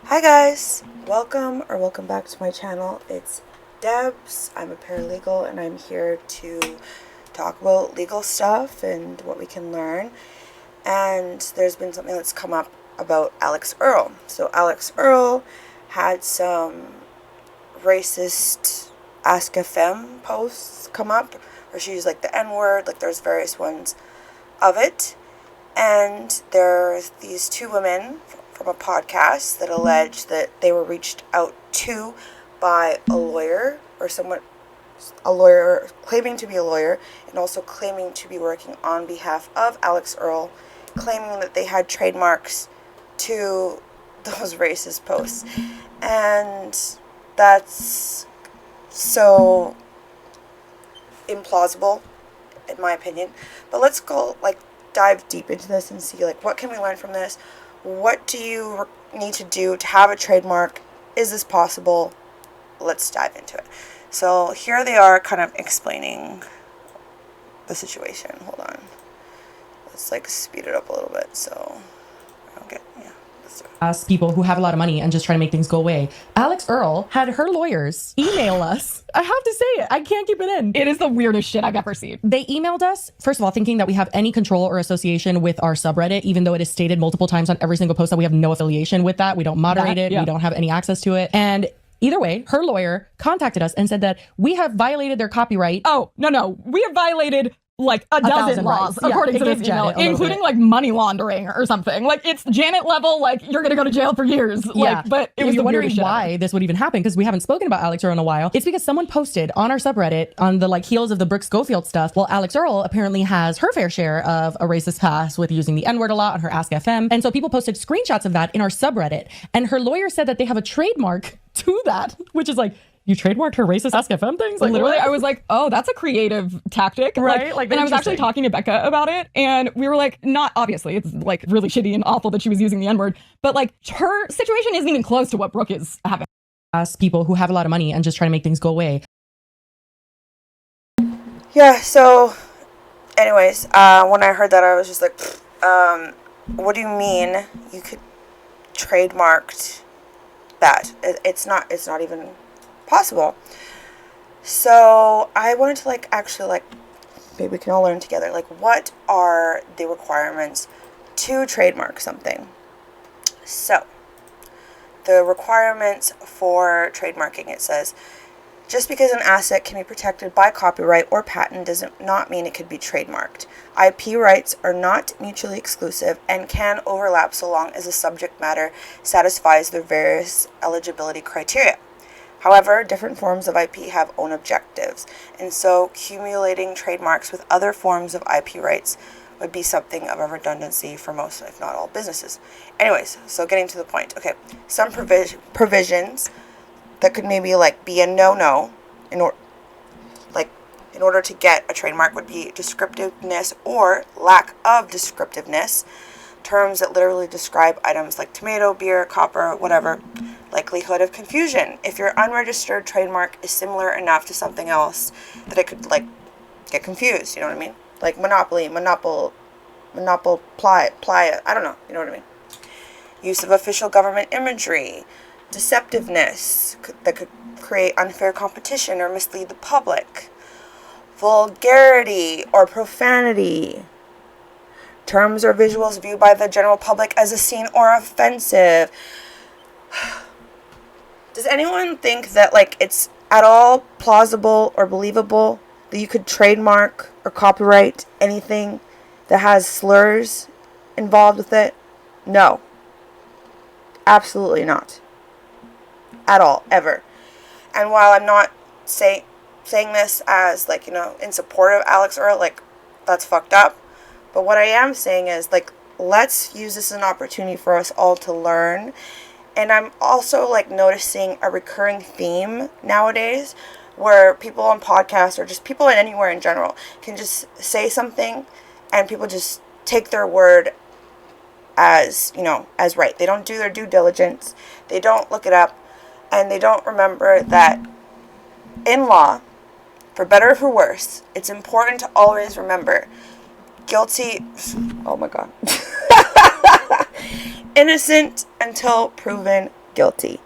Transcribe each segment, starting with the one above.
Hi guys, welcome back to my channel. It's Debs. I'm a paralegal and I'm here to talk about legal stuff and what we can learn. And there's been something that's come up about Alix Earle. So Alix Earle had some racist Askfm posts come up where she used like the N-word, like there's various ones of it. And there's these two women from a podcast that allege that they were reached out to by a lawyer or someone, a lawyer claiming to be a lawyer and also claiming to be working on behalf of Alix Earle, claiming that they had trademarks to those racist posts. And that's so implausible in my opinion. But let's go dive deep into this and see what can we learn from this. What do you need to do to have a trademark? Is this possible? Let's dive into it. So here they are kind of explaining the situation. Hold on. Let's speed it up a little bit so I don't get, let's do it. Us people who have a lot of money and just try to make things go away. Alix Earle had her lawyers email us. I have to say it. I can't keep it in. It is the weirdest shit I've ever seen. They emailed us, first of all, thinking that we have any control or association with our subreddit, even though it is stated multiple times on every single post that we have no affiliation with that. We don't moderate it. Yeah. We don't have any access to it. And either way, her lawyer contacted us and said that we have violated their copyright. Oh, no. We have violated a dozen laws, according to this email, including money laundering or something. It's Janet level, you're gonna go to jail for years. Yeah. But it was you're the wondering weirdest why shit. this would even happen, because we haven't spoken about Alix Earle in a while. It's because someone posted on our subreddit on the heels of the Brooke Schofield stuff. Well, Alix Earle apparently has her fair share of a racist past with using the N-word a lot on her Askfm. And so people posted screenshots of that in our subreddit. And her lawyer said that they have a trademark to that, which is you trademarked her racist Askfm things? Literally, what? I was oh, that's a creative tactic. Right? And I was actually talking to Becca about it, and we were not obviously, it's really shitty and awful that she was using the N-word, but her situation isn't even close to what Brooke is having. Us people who have a lot of money and just try to make things go away. Yeah, so anyways, when I heard that I was just what do you mean you could trademarked that? It's not even possible. So I wanted to actually maybe we can all learn together what are the requirements to trademark something. So the requirements for trademarking, it says, just because an asset can be protected by copyright or patent does not mean it could be trademarked. IP rights are not mutually exclusive and can overlap so long as the subject matter satisfies the various eligibility criteria. However, different forms of IP have own objectives, and so accumulating trademarks with other forms of IP rights would be something of a redundancy for most, if not all, businesses. Anyways, so getting to the point. Okay, some provisions that could maybe be a no-no in order to get a trademark would be descriptiveness or lack of descriptiveness. Terms that literally describe items like tomato, beer, copper, whatever. Likelihood of confusion. If your unregistered trademark is similar enough to something else that it could get confused, you know what I mean? Monopoly, playa, I don't know, you know what I mean? Use of official government imagery, deceptiveness that could create unfair competition or mislead the public, vulgarity or profanity, terms or visuals viewed by the general public as obscene or offensive. Does anyone think that it's at all plausible or believable that you could trademark or copyright anything that has slurs involved with it? No. Absolutely not. At all, ever. And while I'm not saying this as in support of Alix Earle, that's fucked up. But what I am saying is let's use this as an opportunity for us all to learn. And I'm also noticing a recurring theme nowadays where people on podcasts or just people anywhere in general can just say something and people just take their word as, as right. They don't do their due diligence. They don't look it up. And they don't remember that in law, for better or for worse, it's important to always remember guilty, oh my God, innocent until proven guilty.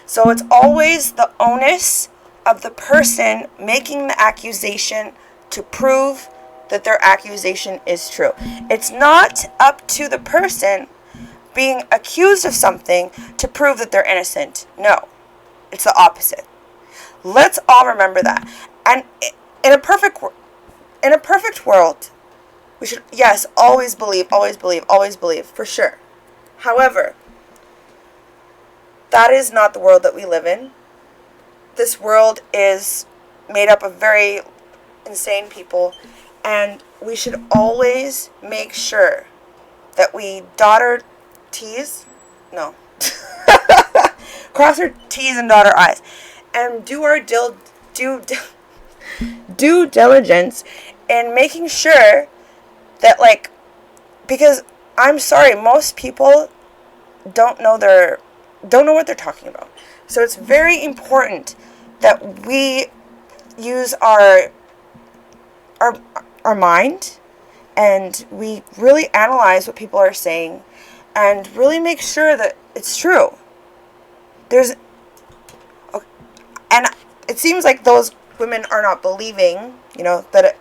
So it's always the onus of the person making the accusation to prove that their accusation is true. It's not up to the person being accused of something to prove that they're innocent. No, it's the opposite. Let's all remember that. And in a perfect world, we should, yes, always believe, for sure. However, that is not the world that we live in. This world is made up of very insane people, and we should always make sure that we dot our T's, no, cross our T's and dot our I's, and do our due diligence in making sure that, like, because I'm sorry, most people don't know what they're talking about. So it's very important that we use our mind, and we really analyze what people are saying and really make sure that it's true. And it seems like those women are not believing, that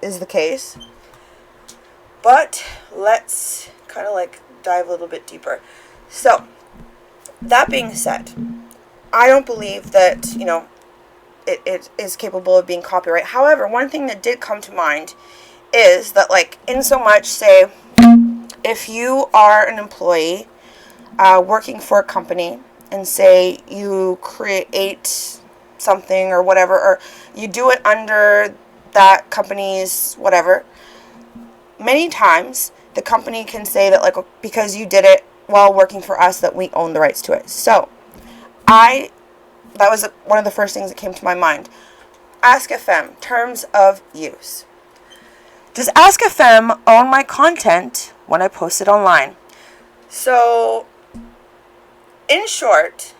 is the case. But let's kind of like dive a little bit deeper. So, that being said, I don't believe that, it is capable of being copyright. However, one thing that did come to mind is that, like, in so much, say, if you are an employee working for a company, and say you create something or whatever, or you do it under that company's whatever, many times the company can say that, like, because you did it while working for us, that we own the rights to it. So that was one of the first things that came to my mind. Askfm, terms of use. Does Askfm own my content when I post it online? So, in short,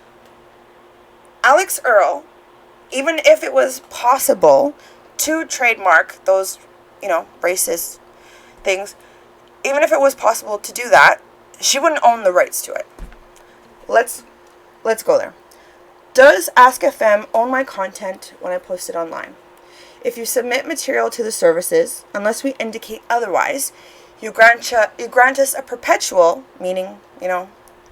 Alix Earle, even if it was possible to trademark those, racist things, even if it was possible to do that, she wouldn't own the rights to it. Let's go there. Does Askfm own my content when I post it online? If you submit material to the services, unless we indicate otherwise, you grant us a perpetual, meaning,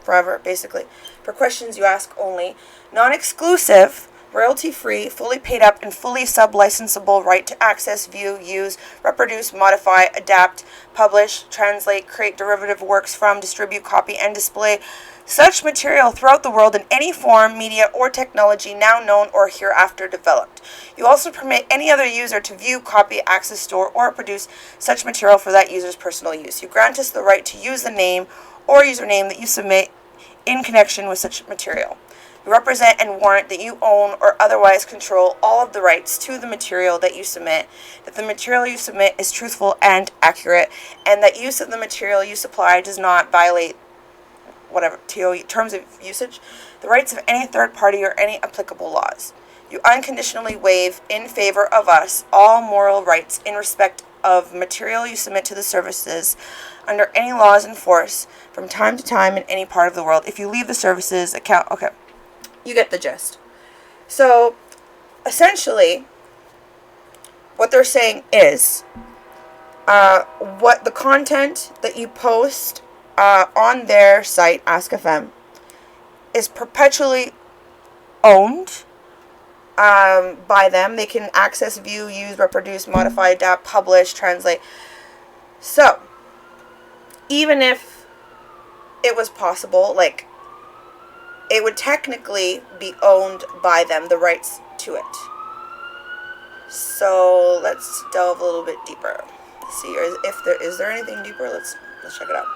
forever, basically, for questions you ask only, non-exclusive, royalty-free, fully paid up, and fully sub-licensable right to access, view, use, reproduce, modify, adapt, publish, translate, create derivative works from, distribute, copy, and display such material throughout the world in any form, media, or technology now known or hereafter developed. You also permit any other user to view, copy, access, store, or produce such material for that user's personal use. You grant us the right to use the name or username that you submit in connection with such material. You represent and warrant that you own or otherwise control all of the rights to the material that you submit, that the material you submit is truthful and accurate, and that use of the material you supply does not violate terms of usage, the rights of any third party, or any applicable laws. You unconditionally waive in favor of us all moral rights in respect of material you submit to the services under any laws in force from time to time in any part of the world. If you leave the services account, okay, you get the gist. So, essentially, what they're saying is, what the content that you post on their site, Askfm, is perpetually owned by them. They can access, view, use, reproduce, modify, adapt, publish, translate. So, even if it was possible, like, it would technically be owned by them, the rights to it. So, let's delve a little bit deeper. Let's see, is there anything deeper? Let's check it out.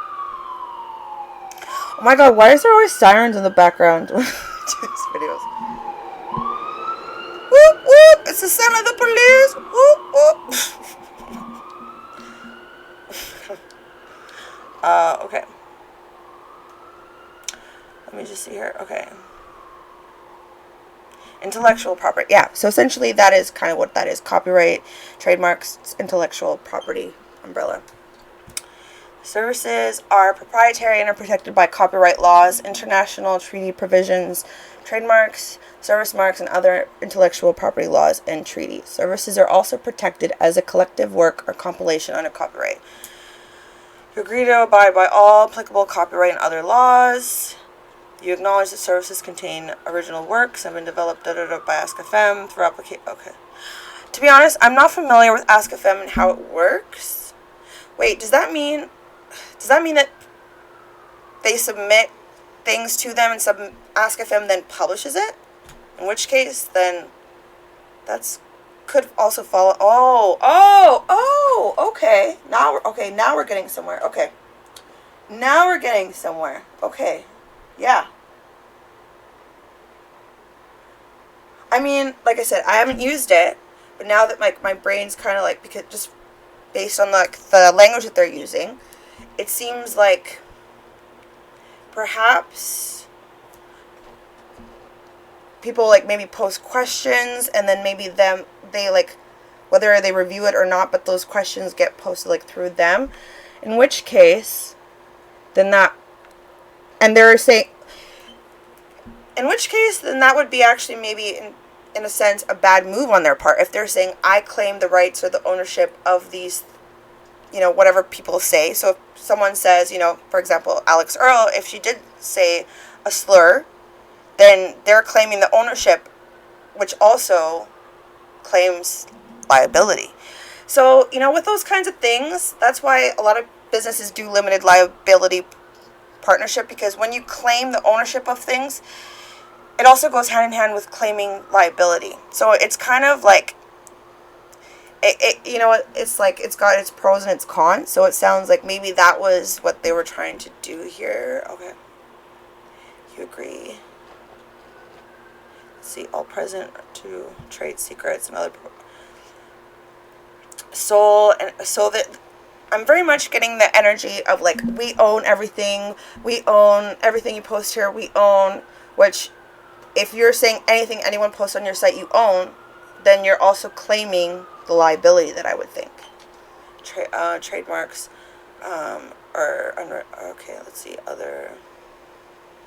Oh my god, why is there always sirens in the background to these videos? Whoop whoop! It's the son of the police! Whoop whoop! Okay. Let me just see here. Okay. Intellectual property. Yeah, so essentially that is kind of what that is. Copyright, trademarks, intellectual property umbrella. Services are proprietary and are protected by copyright laws, international treaty provisions, trademarks, service marks, and other intellectual property laws and treaties. Services are also protected as a collective work or compilation under copyright. You agree to abide by all applicable copyright and other laws. You acknowledge that services contain original works and have been developed by Askfm through application. Okay. To be honest, I'm not familiar with Askfm and how it works. Wait, does that mean that they submit things to them and Askfm then publishes it? In which case, then that's could also follow. Okay. Now we're getting somewhere. Okay. Now we're getting somewhere. Okay. Yeah. I mean, like I said, I haven't used it, but now that my brain's kind of like, because just based on like the language that they're using, it seems like perhaps people like maybe post questions and then maybe they like, whether they review it or not, but those questions get posted like through them, in which case then that would be actually maybe in a sense a bad move on their part if they're saying I claim the rights or the ownership of these, whatever people say. So if someone says, for example, Alix Earle, if she did say a slur, then they're claiming the ownership, which also claims liability. So, with those kinds of things, that's why a lot of businesses do limited liability partnership, because when you claim the ownership of things, it also goes hand in hand with claiming liability. So it's kind of like, it's like it's got its pros and its cons. So it sounds like maybe that was what they were trying to do here. Okay. You agree. Let's see, all present to trade secrets and other. So that I'm very much getting the energy of like, we own everything. We own everything you post here. We own, which if you're saying anything anyone posts on your site you own, then you're also claiming the liability that I would think. Trademarks are under, okay, let's see, other.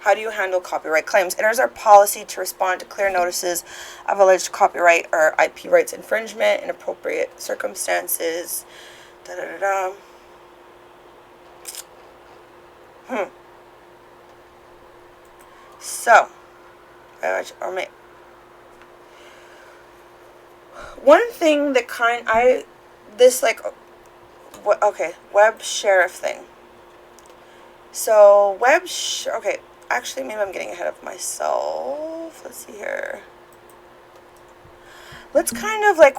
How do you handle copyright claims? It is our policy to respond to clear notices of alleged copyright or IP rights infringement in appropriate circumstances. So, one thing that web sheriff thing. So okay, actually maybe I'm getting ahead of myself. Let's see here. Let's kind of like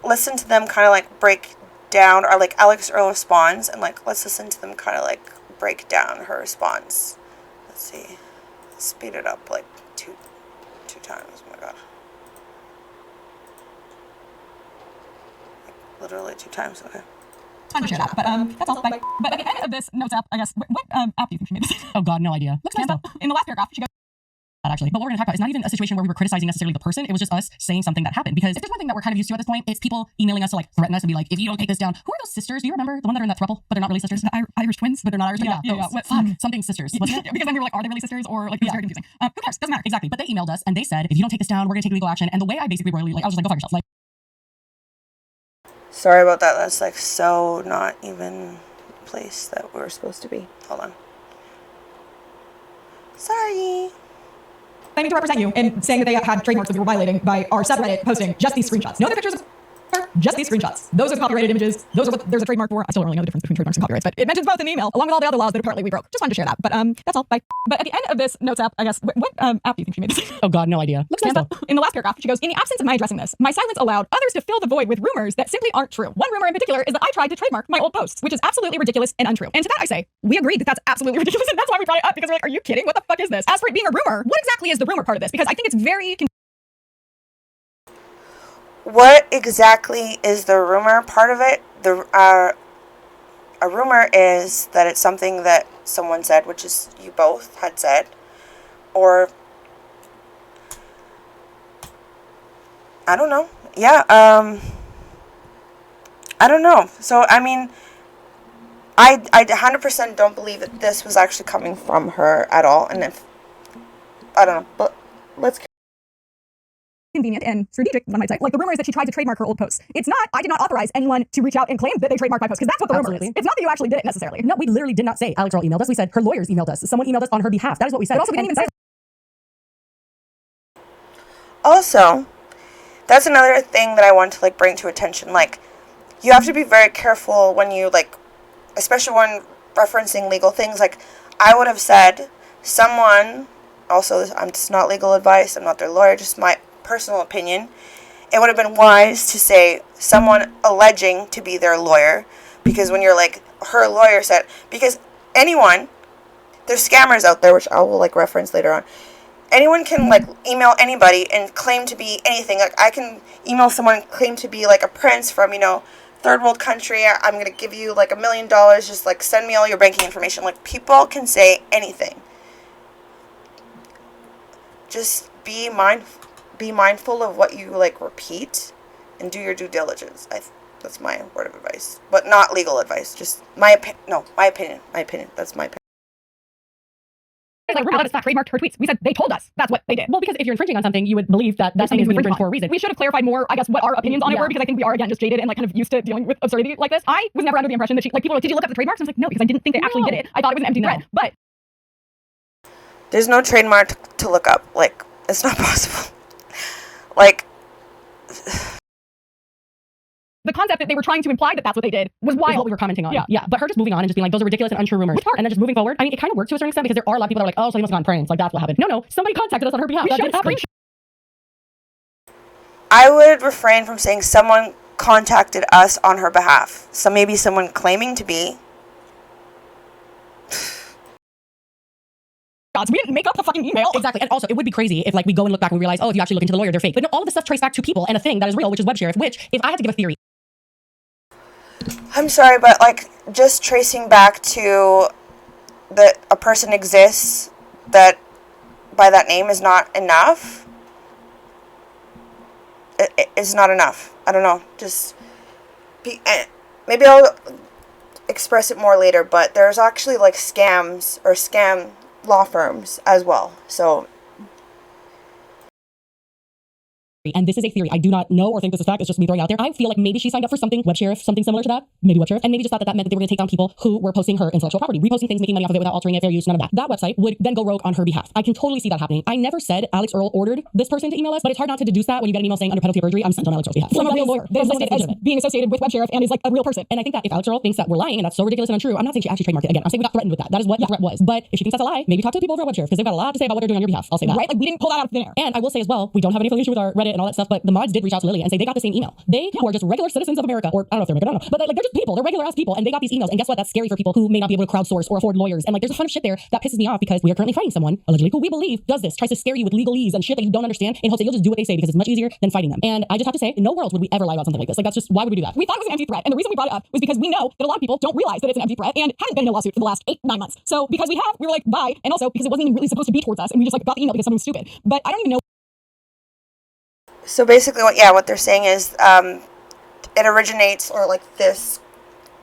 listen to them kind of like break down, or like Alix Earle responds, and like let's listen to them kind of like break down her response. Let's see. Speed it up like two times. Oh my god. Like, literally 2 times. Okay. Time to share that, but that's all. Bye. But at the end of this notes app, I guess, what app do you think she made this? Oh god, no idea. Looks nice though. In the last paragraph, she goes, actually. But what we're going to talk about is not even a situation where we were criticizing necessarily the person. It was just us saying something that happened. Because if there's one thing that we're kind of used to at this point, it's people emailing us to like threaten us and be like, if you don't take this down. Who are those sisters? Do you remember the one that are in that throuple, but they're not really sisters? The Irish twins, but they're not Irish. Yeah. Something sisters. Wasn't it? Because then we were like, are they really sisters, or like it was very confusing. Who cares? Doesn't matter. Exactly. But they emailed us and they said, if you don't take this down, we're going to take legal action. And the way I basically royally, like, I was just like, go fuck yourself. Like, sorry about that. That's like so not even the place that we're supposed to be. Hold on. Sorry. Claiming to represent you and saying that they had trademarks that we were violating by our subreddit posting just these screenshots. No other pictures of just these screenshots. Those are the copyrighted images. Those are what there's a trademark for. I still don't really know the difference between trademarks and copyrights, but it mentions both in the email, along with all the other laws that apparently we broke. Just wanted to share that. But that's all. Bye. But at the end of this notes app, I guess, what app do you think she made this? oh god, no idea. Looks nice though. In the last paragraph, she goes, in the absence of my addressing this, my silence allowed others to fill the void with rumors that simply aren't true. One rumor in particular is that I tried to trademark my old posts, which is absolutely ridiculous and untrue. And to that I say, we agreed that that's absolutely ridiculous, and that's why we brought it up, because we're like, are you kidding? What the fuck is this? As for it being a rumor, what exactly is the rumor part of this? Because I think it's very What exactly is the rumor part of it? A rumor is that it's something that someone said, which is you both had said, or I don't know. Yeah, I don't know. So I mean, I 100% don't believe that this was actually coming from her at all. And if, I don't know, but let's. Convenient and strategic, one might say. Like the rumor is that she tried to trademark her old posts. It's not, I did not authorize anyone to reach out and claim that they trademarked my post, because that's what the rumor is. It's not that you actually did it necessarily. No, we literally did not say Alix Earle emailed us. We said her lawyers emailed us. Someone emailed us on her behalf. That is what we said. But also, we didn't even say. Also, that's another thing that I want to like bring to attention. Like, you have to be very careful when you like, especially when referencing legal things. Like, I would have said someone. Also, I'm just not legal advice. I'm not their lawyer. Just my personal opinion. It would have been wise to say someone alleging to be their lawyer, because when you're like her lawyer said, because anyone, there's scammers out there, which I will like reference later on. Anyone can like email anybody and claim to be anything. Like, I can email someone and claim to be like a prince from, you know, third world country. I'm going to give you like $1 million. Just like send me all your banking information. Like, people can say anything. Just be mindful of what you like repeat and do your due diligence. That's my word of advice, but not legal advice. Just my opinion. My opinion. That's my opinion. Like, rumor that it's trademarked her tweets. We said they told us that's what they did. Well, because if you're infringing on something, you would believe that that thing is being infringed for a reason. We should have clarified more, I guess, what our opinions on it were, because I think we are, again, just jaded and like kind of used to dealing with absurdity like this. I was never under the impression that she, like, people were like, did you look up the trademarks? I was like, no, because I didn't think they actually did it. I thought it was an empty threat. But there's no trademark to look up. Like, it's not possible. Like, the concept that they were trying to imply that that's what they did was wild. Is what we were commenting on. Yeah. But her just moving on and just being like, those are ridiculous and untrue rumors. And then just moving forward. I mean, it kind of worked to a certain extent, because there are a lot of people that are like, oh, so they must have gone pranked. Like, that's what happened. No, somebody contacted us on her behalf. That didn't happen. I would refrain from saying someone contacted us on her behalf. So maybe someone claiming to be. We didn't make up the fucking email. Exactly. And also, it would be crazy if like we go and look back and we realize, oh, if you actually look into the lawyer, they're fake. But no, all of this stuff traced back to people and a thing that is real, which is web sheriff, which, if I had to give a theory. I'm sorry, but like, just tracing back to that a person exists that by that name is not enough. It's not enough. I don't know. Just maybe I'll express it more later, but there's actually like scams or scam law firms as well. So, and this is a theory. I do not know or think this is fact. It's just me throwing out there. I feel like maybe she signed up for something, web sheriff, something similar to that, maybe web sheriff, and maybe just thought that meant that they were going to take down people who were posting her intellectual property, reposting things, making money off of it without altering it, fair use, none of that. That website would then go rogue on her behalf. I can totally see that happening. I never said Alix Earle ordered this person to email us, but it's hard not to deduce that when you get an email saying under penalty of perjury, I'm sent on Alix Earle's behalf. From a real lawyer that is listed as being associated with web sheriff and is like a real person. And I think that if Alix Earle thinks that we're lying and that's so ridiculous and untrue, I'm not saying she actually trademarked it. Again, I'm saying we got threatened with that. That is what the threat was. But if she thinks that's a lie, maybe talk to the people over at web sheriff, because they've got a lot to say about what they're doing on your behalf. I'll say that. Right? Like, we didn't pull that out of thin air. And I will say as well, we don't have any affiliation with our Reddit and all that stuff, but the mods did reach out to Lily and say they got the same email. They who are just regular citizens of America, or I don't know if they're American, I don't know, but like they're just people, they're regular ass people, and they got these emails. And guess what? That's scary for people who may not be able to crowdsource or afford lawyers. And like, there's a ton of shit there that pisses me off, because we are currently fighting someone allegedly who we believe does this, tries to scare you with legalese and shit that you don't understand, in hopes that you'll just do what they say because it's much easier than fighting them. And I just have to say, in no world would we ever lie about something like this. Like, that's just, why would we do that? We thought it was an empty threat, and the reason we brought it up was because we know that a lot of people don't realize that it's an empty threat and hadn't been in a lawsuit for the last 8-9 months. So because we have, we were like, bye, and also because it wasn't even really supposed to be towards us, and we just like got the email because someone was stupid. But I don't even know. So basically, what they're saying is, it originates, or like this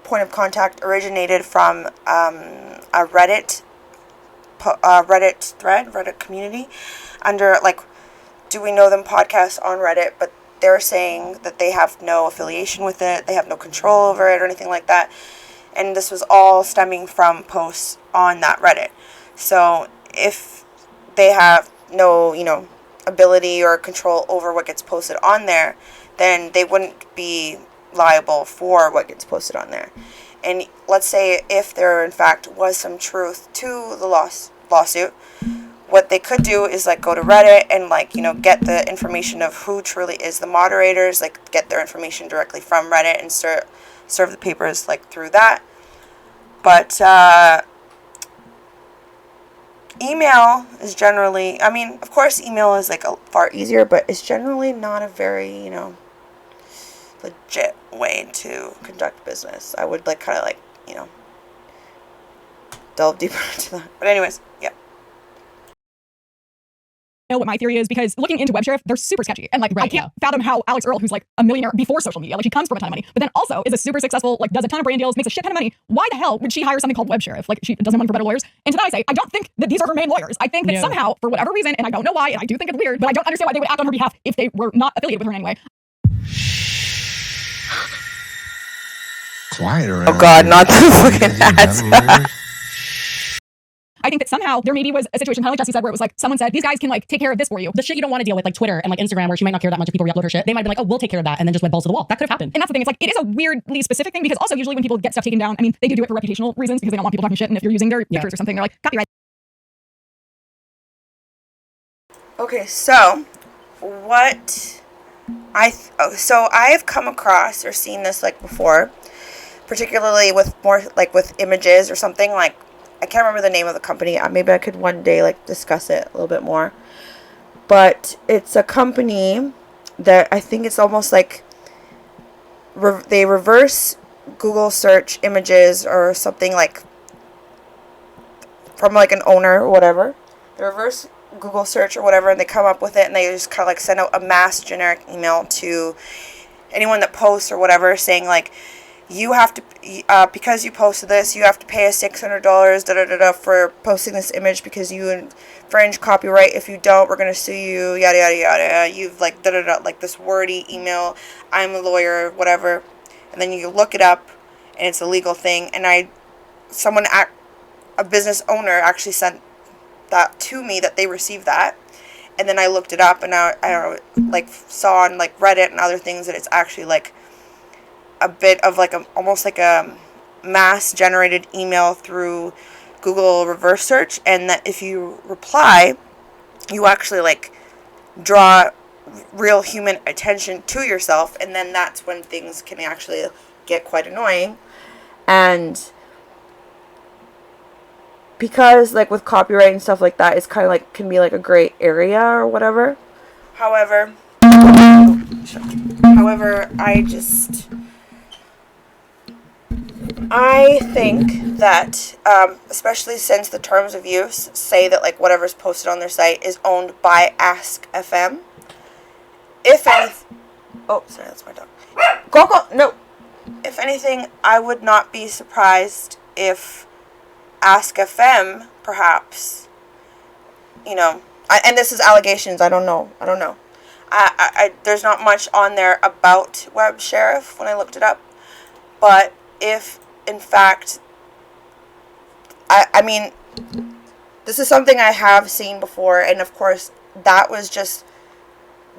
point of contact originated from a Reddit thread, Reddit community, under like, do we know them podcast on Reddit, but they're saying that they have no affiliation with it, they have no control over it or anything like that, and this was all stemming from posts on that Reddit. So if they have no, ability or control over what gets posted on there, then they wouldn't be liable for what gets posted on there. And let's say if there in fact was some truth to the lawsuit, what they could do is like go to Reddit and like, get the information of who truly is the moderators, like get their information directly from Reddit and serve the papers like through that. But email is generally, I mean, of course email is like far easier, but it's generally not a very, legit way to conduct business. I would like kind of like, delve deeper into that. But anyways, yeah. know what my theory is, because looking into web sheriff, they're super sketchy. And like, I can't fathom how Alix Earle, who's like a millionaire before social media, like she comes from a ton of money, but then also is a super successful, like does a ton of brand deals, makes a shit ton of money. Why the hell would she hire something called web sheriff? Like she doesn't want for better lawyers. And to that I say, I don't think that these are her main lawyers. I think that somehow, for whatever reason, and I don't know why, and I do think it's weird, but I don't understand why they would act on her behalf if they were not affiliated with her in any way. Quiet around. Oh God, not the fucking ads. I think that somehow there maybe was a situation, kind of like Jesse said, where it was like someone said, these guys can like take care of this for you. The shit you don't want to deal with, like Twitter and like Instagram, where she might not care that much if people re-upload her shit. They might be like, oh, we'll take care of that, and then just went balls to the wall. That could have happened. And that's the thing. It's like, it is a weirdly specific thing, because also usually when people get stuff taken down, I mean, they do it for reputational reasons because they don't want people talking shit. And if you're using their pictures or something, they're like, copyright. Okay, so what so I've come across or seen this like before, particularly with more like with images or something. Like, I can't remember the name of the company. Maybe I could one day like discuss it a little bit more. But it's a company that I think it's almost like they reverse Google search images or something, like from like an owner or whatever. They reverse Google search or whatever, and they come up with it, and they just kind of like send out a mass generic email to anyone that posts or whatever, saying like, you have to, because you posted this, you have to pay us $600 for posting this image because you infringe copyright. If you don't, we're going to sue you, yada, yada, yada. You've like, like this wordy email, I'm a lawyer, whatever. And then you look it up, and it's a legal thing. And a business owner actually sent that to me, that they received that. And then I looked it up, and I don't know, like saw on like Reddit and other things that it's actually like a bit of like almost like a mass generated email through Google reverse search, and that if you reply, you actually like draw real human attention to yourself, and then that's when things can actually get quite annoying. And because like with copyright and stuff like that, it's kind of like can be like a gray area or whatever. However, I think that, especially since the terms of use say that like whatever's posted on their site is owned by Askfm, oh, sorry, that's my dog. Go, no. If anything, I would not be surprised if Askfm, perhaps, and this is allegations, I don't know. There's not much on there about Web Sheriff when I looked it up, but if in fact, I mean, this is something I have seen before, and of course that was just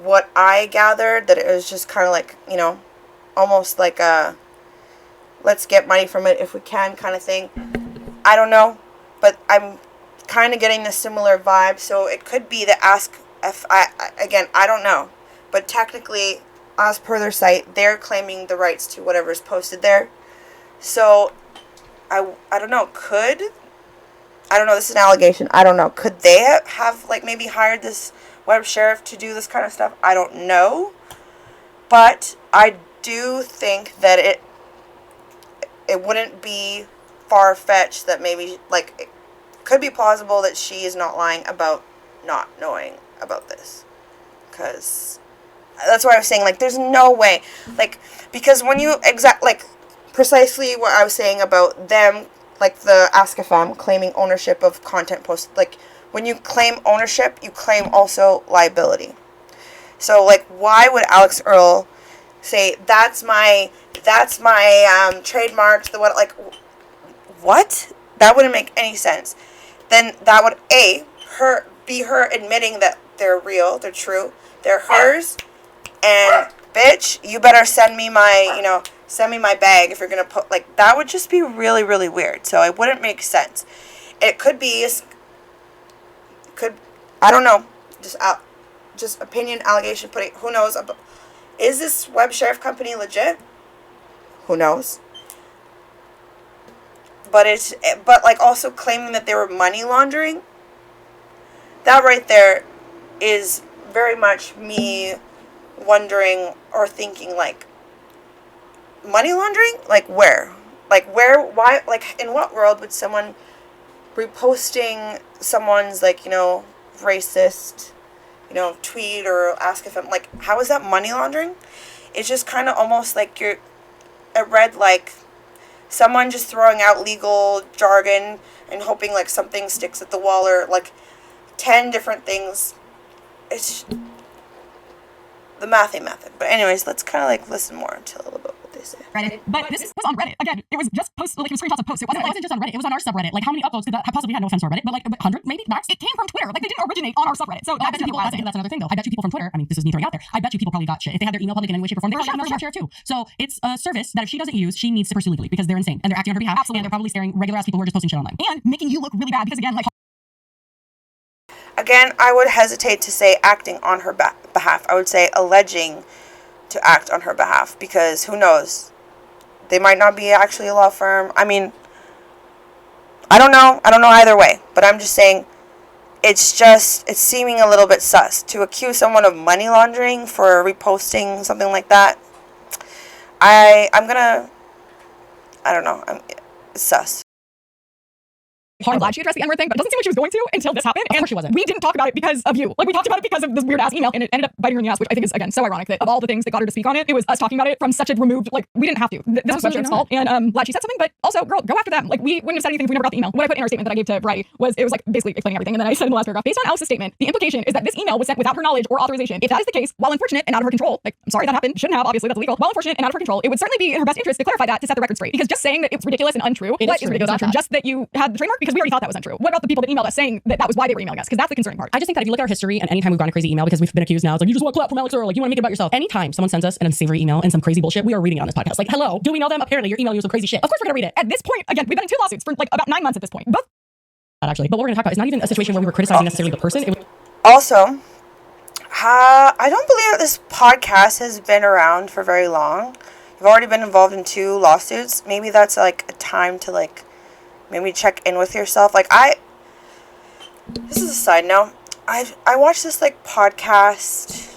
what I gathered, that it was just kind of like, almost like a let's get money from it if we can kind of thing. I don't know, but I'm kind of getting the similar vibe, so it could be the again, I don't know, but technically, as per their site, they're claiming the rights to whatever is posted there. So, I don't know, this is an allegation, I don't know, could they have, like, maybe hired this web sheriff to do this kind of stuff? I don't know, but I do think that it wouldn't be far-fetched that maybe, like, it could be plausible that she is not lying about not knowing about this, because that's why I was saying, like, there's no way, like, because when you precisely what I was saying about them, like the Askfm claiming ownership of content posted. Like, when you claim ownership, you claim also liability. So, like, why would Alix Earle say that's my trademark? What? That wouldn't make any sense. Then that would be her admitting that they're real, they're true, they're hers, and bitch, you better send me my bag if you're going to put, like, that would just be really, really weird. So it wouldn't make sense. It could be, I don't know, just opinion, allegation, who knows. Is this web sheriff company legit? Who knows? But like also claiming that they were money laundering, that right there is very much me wondering or thinking, like, money laundering? Like, where? Why, like, in what world would someone reposting someone's, like, racist tweet or Askfm. Like, how is that money laundering? It's just kind of almost like it read like someone just throwing out legal jargon and hoping like something sticks at the wall, or like 10 different things. It's the mathy method. But anyways, let's kind of like listen more to a little bit what they say. Reddit. But this was on Reddit. Again, it was just posts, like it was screenshots of posts. It wasn't just on Reddit. It was on our subreddit. Like, how many upvotes did that have possibly had? No offense to our Reddit, but like 100 maybe max. It came from Twitter. Like, they didn't originate on our subreddit. So I bet you people, that's another thing though. I bet you people from Twitter, I mean, this is me throwing out there, I bet you people probably got shit. If they had their email public in any way, shape, or form, they probably got another share too. So it's a service that if she doesn't use, she needs to pursue legally, because they're insane and they're acting on her behalf. Absolutely. And they're probably scaring regular ass people who are just posting shit online and making you look really bad, because again, like, again, I would hesitate to say acting on her behalf. I would say alleging to act on her behalf, because who knows? They might not be actually a law firm. I mean, I don't know. I don't know either way. But I'm just saying, it's seeming a little bit sus. To accuse someone of money laundering for reposting something like that, I don't know. It's sus. I'm glad she addressed the N-word thing, but it doesn't seem like she was going to until this happened. And of course she wasn't. We didn't talk about it because of you. Like, we talked about it because of this weird ass email, and it ended up biting her in the ass, which I think is, again, so ironic that of all the things that got her to speak on it, it was us talking about it from such a removed, like, we didn't have to. This was such a fault. And glad she said something, but also, girl, go after them. Like, we wouldn't have said anything if we never got the email. What I put in our statement that I gave to Variety was, it was like basically explaining everything. And then I said in the last paragraph, based on Alix's statement, the implication is that this email was sent without her knowledge or authorization. If that is the case, while unfortunate and out of her control, like, I'm sorry that happened, shouldn't have, obviously that's illegal. While unfortunate and out of her control, it would certainly be in her best interest to clarify that, to set the record straight. Because just saying that it's ridiculous and untrue, what is ridiculous and untrue? Just that you had the trademark, because we already thought that was untrue. What about the people that emailed us saying that was why they were emailing us? Because that's the concerning part. I just think that if you look at our history, and anytime we've gotten a crazy email, because we've been accused now, it's like, you just want clap from Alix Earle, like, you want to make it about yourself. Anytime someone sends us an unsavory email and some crazy bullshit, we are reading it on this podcast. Like, hello, do we know them? Apparently you're emailing you some crazy shit. Of course we're gonna read it. At this point, again, we've been in 2 lawsuits for like about 9 months at this point. Both actually, but what we're gonna talk about is not even a situation where we were criticizing necessarily the person. It was also, I don't believe that this podcast has been around for very long. You've already been involved in 2 lawsuits. Maybe that's like a time to like maybe check in with yourself. Like, this is a side note. I watched this like podcast,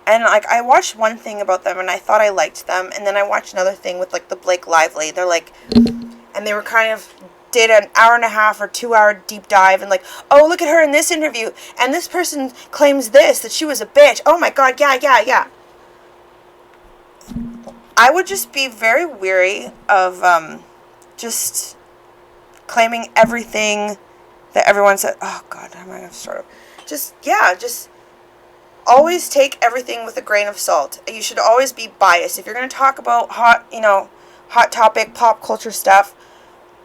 and like I watched one thing about them and I thought I liked them, and then I watched another thing with like the Blake Lively. They're like, and they were kind of did an hour and a half or 2 hour deep dive, and like, oh, look at her in this interview, and this person claims this, that she was a bitch. Oh my god, yeah. I would just be very weary of just claiming everything that everyone said. Oh god, I might have to start over. Just always take everything with a grain of salt. You should always be biased. If you're going to talk about hot topic, pop culture stuff,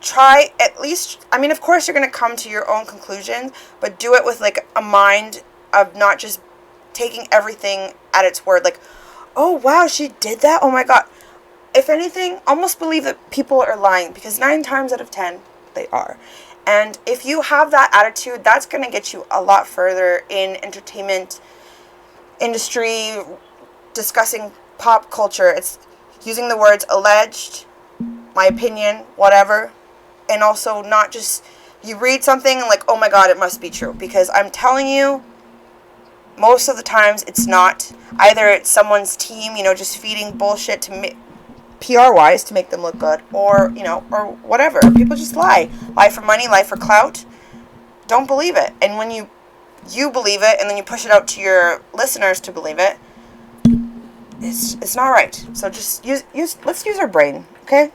try at least, I mean, of course you're going to come to your own conclusions, but do it with like a mind of not just taking everything at its word. Like, oh wow, she did that? Oh my god. If anything, almost believe that people are lying, because 9 times out of 10, they are. And if you have that attitude, that's going to get you a lot further in entertainment industry, discussing pop culture. It's using the words alleged, my opinion, whatever, and also not just, you read something and like, oh my god, it must be true, because I'm telling you, most of the times it's not. Either it's someone's team, just feeding bullshit to PR-wise to make them look good, or, or whatever. People just lie. Lie for money, lie for clout. Don't believe it. And when you believe it, and then you push it out to your listeners to believe it, it's not right. So just let's use our brain, okay?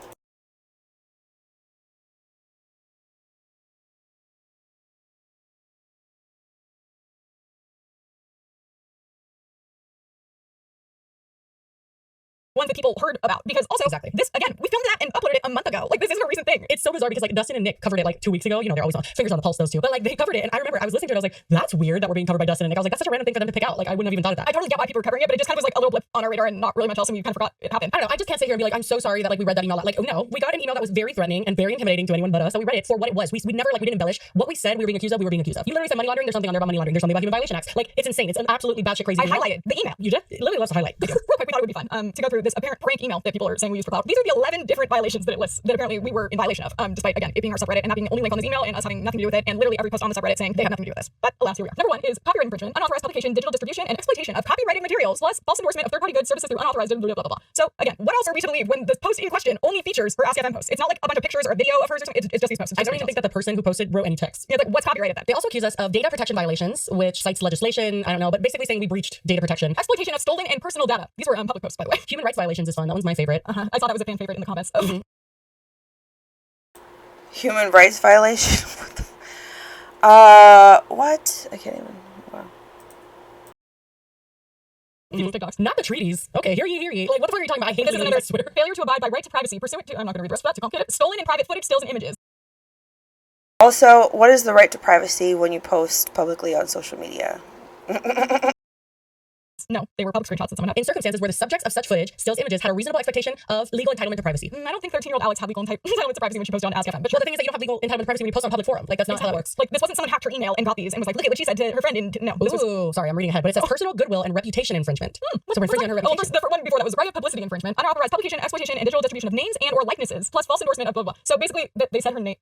ones that people heard about, because also Exactly. this, again, we filmed that and uploaded it a month ago. Like, this isn't a recent thing. It's so bizarre because like Dustin and Nick covered it like 2 weeks ago. They're always on fingers on the pulse, those two. But like they covered it, and I remember I was listening to it. I was like, that's weird that we're being covered by Dustin and Nick. I was like, that's such a random thing for them to pick out. Like, I wouldn't have even thought of that. I totally get why people were covering it, but it just kind of was like a little blip on our radar and not really much else, and we kind of forgot it happened. I don't know. I just can't sit here and be like, I'm so sorry that like we read that email. Like, oh no, we got an email that was very threatening and very intimidating to anyone but us. So we read it for what it was. We never we didn't embellish what we said. We were being accused of. We were being accused of. You literally said money laundering. There's something on there about money laundering. There's something about human violation acts. Like, it's insane. It's an absolutely batshit crazy. I highlighted the email. You did? It literally loves to highlight. Real quick, we thought it would be fun to go through this apparent prank email that people are saying we use for clout. These are the 11 different violations that it lists that apparently we were in violation of, despite, again, it being our subreddit and that being the only link on this email and us having nothing to do with it, and literally every post on the subreddit saying they have nothing to do with this. But alas, here we are. Number 1 is copyright infringement, unauthorized publication, digital distribution, and exploitation of copyrighted materials, plus false endorsement of third-party goods, services through unauthorized blah, blah, blah, blah. So again, what else are we to believe when the post in question only features her Askfm posts? It's not like a bunch of pictures or a video of hers or something. It's just these posts. I don't even think that the person who posted wrote any text. Yeah, like what's copyrighted then? They also accuse us of data protection violations, which cites legislation, I don't know, but basically saying we breached data protection. Exploitation of stolen and personal data. These were public posts, by the way. Human rights violations is fun. That one's my favorite. I saw that was a fan favorite in the comments. Human rights violation? What? I can't even. Wow. TikToks. Not the treaties. Okay, hear ye. Like, what the fuck are you talking about? I hate this. Is another Twitter. Failure to abide by right to privacy pursuant to, I'm not going to read the rest of that, too complicated. Stolen and private footage, stills, and images. Also, what is the right to privacy when you post publicly on social media? No, they were public screenshots that someone had. In circumstances where the subjects of such footage, stills, images had a reasonable expectation of legal entitlement to privacy. I don't think 13-year-old Alix had legal entitlement to privacy when she posted on Askfm. But Well, the thing is that you don't have legal entitlement to privacy when you post on a public forum. Like, that's not how that works. Like, this wasn't someone hacked her email and got these and was like, look at what she said to her friend. And no, this was... Sorry, I'm reading ahead, but it says personal goodwill and reputation infringement. So we're infringing on her reputation. The one before that was right of publicity infringement, unauthorized publication, exploitation, and digital distribution of names and or likenesses, plus false endorsement of blah, blah, blah. So basically, they said her name.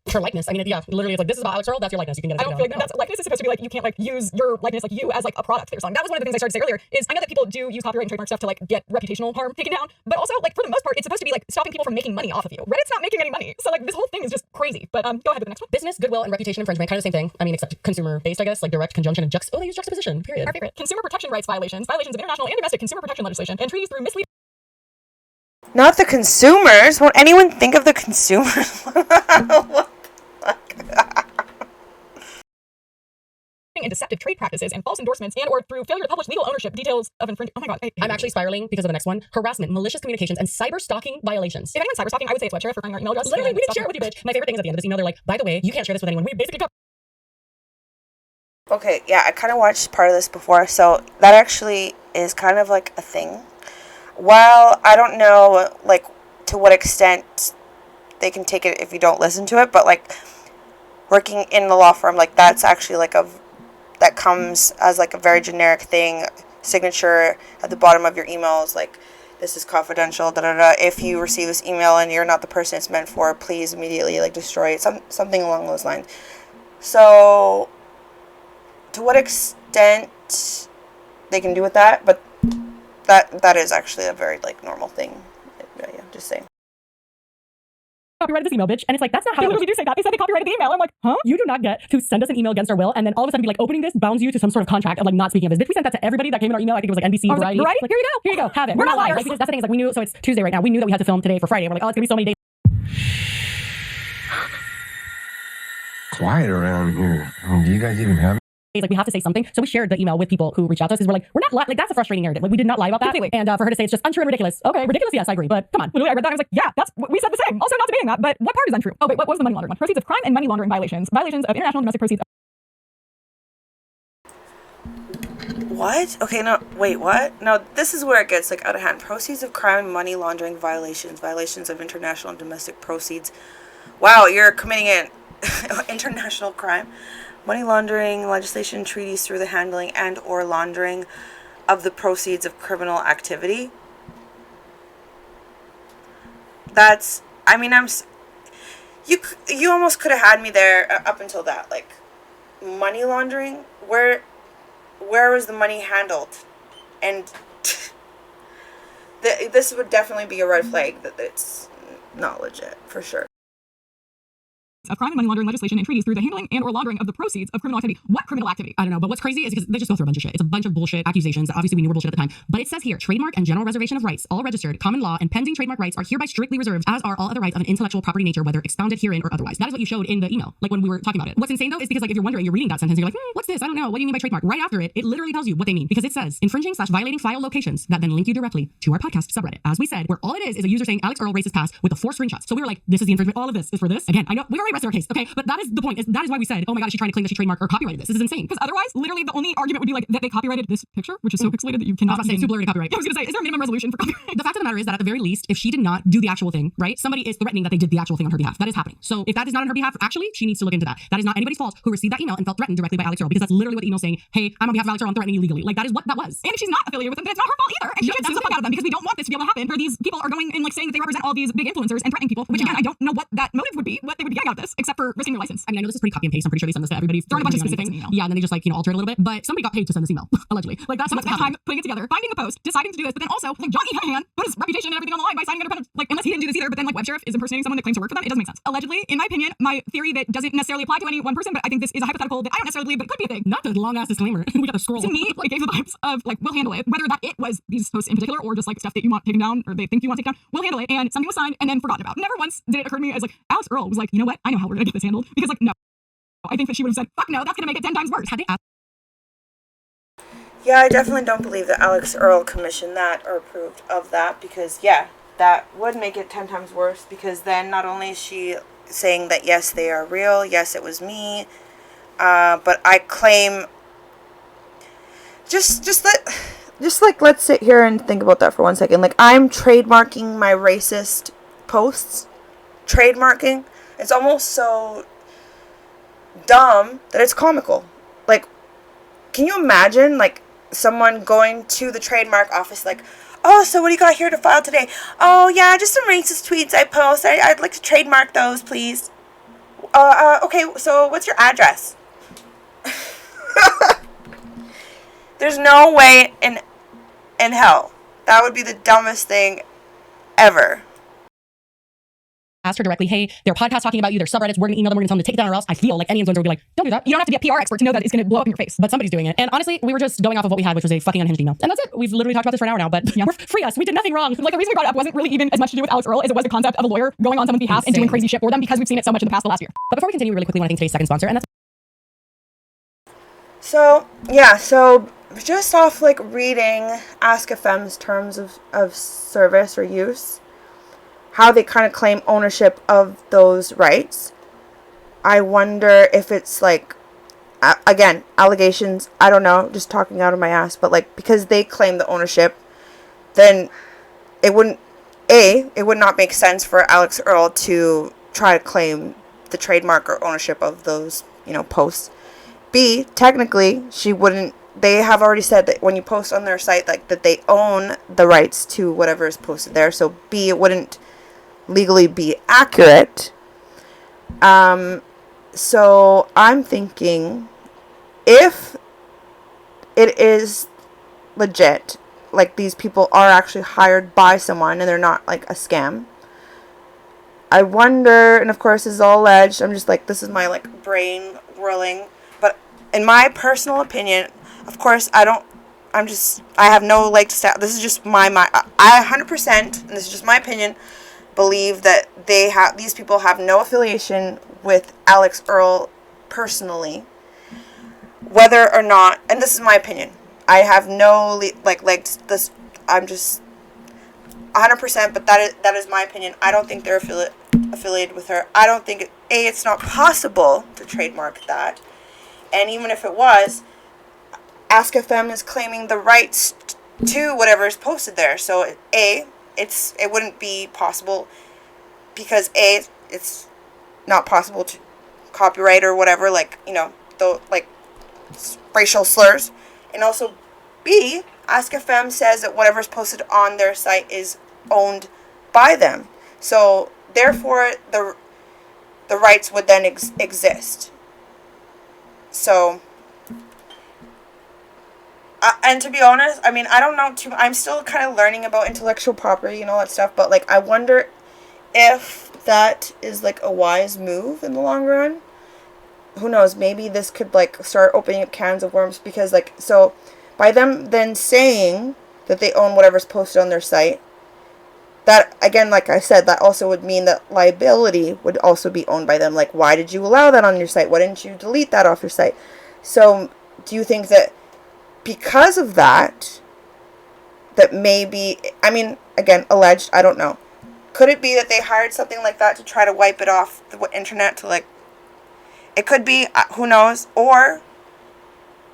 Her likeness. I mean, yeah, literally, it's like, this is about Alix Earle, that's your likeness. You can get it. I don't feel like that's likeness is supposed to be like, you can't like use your likeness like you as like a product or something. That was one of the things I started to say earlier, is I know that people do use copyright and trademark stuff to like get reputational harm taken down, but also like for the most part, it's supposed to be like stopping people from making money off of you. Reddit's not making any money. So like this whole thing is just crazy. But go ahead with the next one. Business, goodwill, and reputation infringement, kind of the same thing. I mean, except consumer-based, I guess, like direct, conjunction, and they use juxtaposition, period. Our favorite. Consumer protection rights violations, violations of international and domestic consumer protection legislation, and treaties through misleading. Not the consumers. Won't anyone think of the consumers? And deceptive trade practices and false endorsements and or through failure to publish legal ownership details of infringement. Oh my god, I'm actually spiraling because of the next one. Harassment, malicious communications, and cyber stalking violations. If anyone's cyber stalking, I would say it's web share for finding our email address. Literally, we didn't share it with you, bitch. My favorite thing is at the end of this email, they're like, by the way, you can't share this with anyone. We basically Okay, yeah, I kind of watched part of this before, so that actually is kind of like a thing. While I don't know, like, to what extent they can take it if you don't listen to it, but, like, working in the law firm, like, that's actually, like, that comes as, like, a very generic thing, signature at the bottom of your emails, like, this is confidential, da-da-da. If you receive this email and you're not the person it's meant for, please immediately, like, destroy it, something along those lines. So, to what extent they can do with that, but that is actually a very, like, normal thing. Yeah, just saying. Copyrighted this email, bitch. And it's like, that's not how they literally do say that. They said they copyrighted the email. I'm like, huh? You do not get to send us an email against our will and then all of a sudden be like, opening this bounds you to some sort of contract of like not speaking of this. Bitch, we sent that to everybody that came in our email. I think it was like NBC, Variety. Like, here you go, have it. We're not liars. Like, because that's the thing is like we knew, so it's Tuesday right now. We knew that we had to film today for Friday. We're like, oh, it's gonna be so many days. Quiet around here. I mean, do you guys even have Like we have to say something. So we shared the email with people who reached out to us because we're like, we're not like that's a frustrating narrative. Like we did not lie about that. Completely. And for her to say it's just untrue and ridiculous. Okay, ridiculous, yes, I agree. But come on. Literally, I read that and I was like, yeah, we said the same. Also not debating that, but what part is untrue? Oh wait, what was the money laundering one? Proceeds of crime and money laundering violations of international and domestic proceeds. What? Okay, no, wait, what? No, this is where it gets, like, out of hand. Proceeds of crime and money laundering violations of international and domestic proceeds. Wow, you're committing an international crime. Money laundering legislation, treaties through the handling and or laundering of the proceeds of criminal activity. That's, I mean, you almost could have had me there up until that. Like, money laundering, where was the money handled? And this would definitely be a red flag that it's not legit, for sure. Of crime and money laundering legislation and treaties through the handling and or laundering of the proceeds of criminal activity. What criminal activity? I don't know, but what's crazy is because they just go through a bunch of shit. It's a bunch of bullshit accusations that obviously we knew were bullshit at the time. But it says here, trademark and general reservation of rights, all registered, common law, and pending trademark rights are hereby strictly reserved, as are all other rights of an intellectual property nature, whether expounded herein or otherwise. That is what you showed in the email, like when we were talking about it. What's insane though is because like if you're wondering, you're reading that sentence, and you're like, what's this? I don't know. What do you mean by trademark? Right after it literally tells you what they mean because it says infringing/violating file locations that then link you directly to our podcast subreddit. As we said, where all it is a user saying Alix Earle racist pass with the 4 screenshots. So we were like, this is the infringement. All of this is for this. Again, I know we already they rested our case, okay? But that is the point. That is why we said, oh my God, is she trying to claim that she trademarked or copyrighted this? This is insane. Because otherwise, literally, the only argument would be like that they copyrighted this picture, which is so pixelated that you cannot. I was super blurry to copyright. Yeah, I was gonna say, is there a minimum resolution for copyright? The fact of the matter is that at the very least, if she did not do the actual thing, right? Somebody is threatening that they did the actual thing on her behalf. That is happening. So if that is not on her behalf, actually, she needs to look into that. That is not anybody's fault who received that email and felt threatened directly by Alix Earle, because that's literally what the email saying, hey, I'm on behalf of Alix Earle, I'm threatening you legally. Like, that is what that was. And if she's not affiliated with them, then it's not her fault either. And she should sue the fuck out of them, because we don't want this to be able to happen, where these people are going and like saying that they represent all these big influencers and threatening people, which again, I don't know what that motive would be, what they would be getting out of this, except for risking their license. I mean, I know this is pretty copy and paste. I'm pretty sure they send this to everybody. Throwing a bunch of specifics in the email. Yeah, and then they just like, alter it a little bit. But somebody got paid to send this email, allegedly. Like, that's what's time putting it together, finding the post, deciding to do this, but then also like Johnny Hanahan put his reputation and everything on the line by signing independent, like, unless he didn't do this either, but then like Web Sheriff is impersonating someone that claims to work for them. It doesn't make sense. Allegedly, in my opinion, my theory that doesn't necessarily apply to any one person, but I think this is a hypothetical that I don't necessarily believe, but it could be a thing. Not the long ass disclaimer. We got to scroll. To me, like, it gave the vibes of like, we'll handle it. Whether that it was these posts in particular or just like stuff that you want taken down or they think you want taken down, we'll handle it. And something was signed and then forgotten about. Never once did it occur to me as like, Alix Earle was like, you know what? I know how we're gonna get this handled. Because like, no. I think that she would have said, fuck no, that's gonna make it 10 times worse. Had they asked. Yeah, I definitely don't believe that Alix Earle commissioned that or approved of that, because, yeah, that would make it 10 times worse, because then not only is she saying that, yes, they are real, yes, it was me, but I claim, let's sit here and think about that for 1 second. Like, I'm trademarking my racist posts. Trademarking. It's almost so dumb that it's comical. Like, can you imagine, like, someone going to the trademark office like, oh, so what do you got here to file today? Oh, yeah, just some racist tweets I post. I'd like to trademark those, please. Okay, so what's your address? There's no way in hell. That would be the dumbest thing ever. Ask her directly, hey, there are podcasts talking about you, there's subreddits, we're going to email them, we're going to tell them to take it down, or else I feel like any influencer would be like, don't do that. You don't have to be a PR expert to know that it's going to blow up in your face. But somebody's doing it. And honestly, we were just going off of what we had, which was a fucking unhinged email. And that's it. We've literally talked about this for an hour now, but yeah, free us. We did nothing wrong. Like, the reason we brought it up wasn't really even as much to do with Alix Earle as it was the concept of a lawyer going on someone's behalf and doing crazy shit for them, because we've seen it so much in the past the last year. But before we continue, really quickly, I want to thank today's second sponsor, and that's So, yeah, so just off, like, reading Askfm's terms of service or use, how they kind of claim ownership of those rights, I wonder if it's, like, again, allegations, I don't know, just talking out of my ass, but, like, because they claim the ownership, then it would not make sense for Alix Earle to try to claim the trademark or ownership of those, posts. B, technically, she wouldn't. They have already said that when you post on their site, like, that they own the rights to whatever is posted there. So B, it wouldn't legally be accurate. So I'm thinking, if it is legit, like, these people are actually hired by someone and they're not like a scam, I wonder, and of course this is all alleged, I'm just like, this is my, like, brain whirling, but in my personal opinion, of course, I have no leg to stand. This is just my I 100%, and this is just my opinion, believe that these people have no affiliation with Alix Earle personally, whether or not, and this is my opinion, I have no legs. This, I'm just 100%, but that is my opinion. I don't think they're affiliated with her. I don't think it's not possible to trademark that, and even if it was, Askfm is claiming the rights to whatever is posted there. So it wouldn't be possible, because it's not possible to copyright or whatever, like, like racial slurs, and also B, Askfm says that whatever's posted on their site is owned by them. So therefore the rights would then exist. So and to be honest, I mean, I don't know I'm still kind of learning about intellectual property and all that stuff, but, like, I wonder if that is, like, a wise move in the long run. Who knows, maybe this could, like, start opening up cans of worms, because, like, so by them then saying that they own whatever's posted on their site, that, again, like I said, that also would mean that liability would also be owned by them. Like, why did you allow that on your site? Why didn't you delete that off your site? So do you think that because of that maybe, I mean, again, alleged, I don't know, Could it be that they hired something like that to try to wipe it off the internet to like, it could be, who knows, or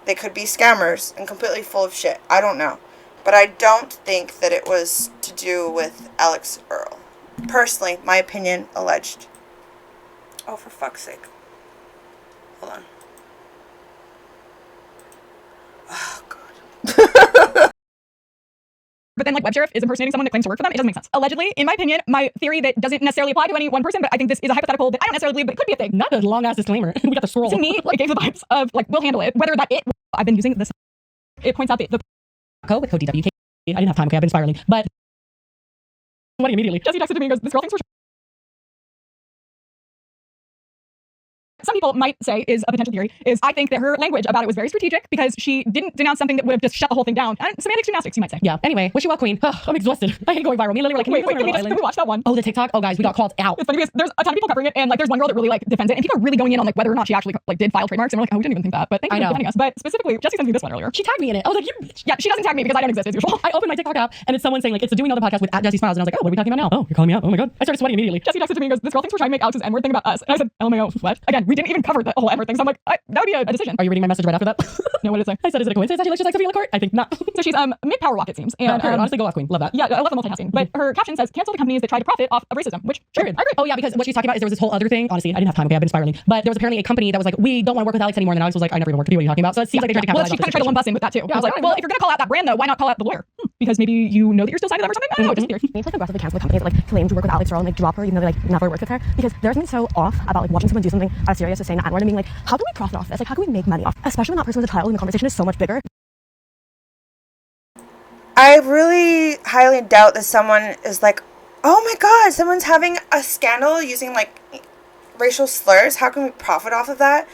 they could be scammers and completely full of shit. I don't know. But I don't think that it was to do with Alix Earle. Personally, my opinion, alleged. Oh, for fuck's sake. Hold on. Oh, God. But then, like, web sheriff is impersonating someone that claims to work for them. It doesn't make sense. Allegedly, in my opinion, my theory that doesn't necessarily apply to any one person, but I think this is a hypothetical that I don't necessarily believe, but it could be a thing. Not a long ass disclaimer. We got the scroll. To me, it gave the vibes of, like, we'll handle it. Whether that I've been using this, it points out that the code with code DWK. I didn't have time. Okay, I've been spiraling. But what immediately? Jesse texted to me and goes, this girl thinks we're some people might say is a potential theory is I think that her language about it was very strategic because she didn't denounce something that would have just shut the whole thing down. And semantic gymnastics, you might say. Yeah. Anyway, wish you well, Queen. I'm exhausted. I hate going viral. Me literally like, can we watch that one? Oh, the TikTok. Oh, guys, we got called out. It's funny because there's a ton of people covering it, and like there's one girl that really like defends it, and people are really going in on like whether or not she actually like did file trademarks, and we're like, oh, we didn't even think that. But thank you for defending us. But specifically, Jesse sent me this one earlier. She tagged me in it. I was like, you bitch. Yeah, she doesn't tag me because I don't exist as usual. I opened my TikTok app and it's someone saying like it's the Doing Other podcast with @Jesse Smiles, and I was like, oh, what are we talking about now? Oh, you're calling me out. Oh my god. I started sweating immediately. Jesse texted to me and goes, this girl thinks we're trying to make Alex's N-word thing about us. And I said, LMAO, what? Again, we didn't even cover the whole N-word thing, so I'm like, that would be a decision. Are you reading my message right after that? No, what did it say? I said, is it a coincidence that she looks just like Sophia LaCourte? I think not. So she's mid-power walk, it seems. And honestly, go off, Queen. Love that. Yeah, I love the multitasking. But her caption says, cancel the companies that try to profit off of racism, which sure, I agree. Oh yeah, because what she's talking about is there was this whole other thing. Honestly, I didn't have time. Okay, I've been spiraling. But there was apparently a company that was like, we don't want to work with Alex anymore. And then Alex was like, I never even worked with you. What are you talking about? So it seems like they tried to capitalize. Well, she kind of tried to lump us in with that too. Yeah, I was like, well, if you're gonna call out that brand though, why not call out the lawyer? Because maybe you know that you're still signed to them or something. I don't know. Just weird. It's like aggressively cancel the companies that like claim to work with Alix Earle and like drop her even though they like never worked with her, because there's something so off about like watching someone do something out of serious, saying that N-word and being like, how can we profit off this? Like, how can we make money off? Especially when that person was a child and the conversation is so much bigger. I really highly doubt that someone is like, oh my god, someone's having a scandal using like racial slurs. How can we profit off of that?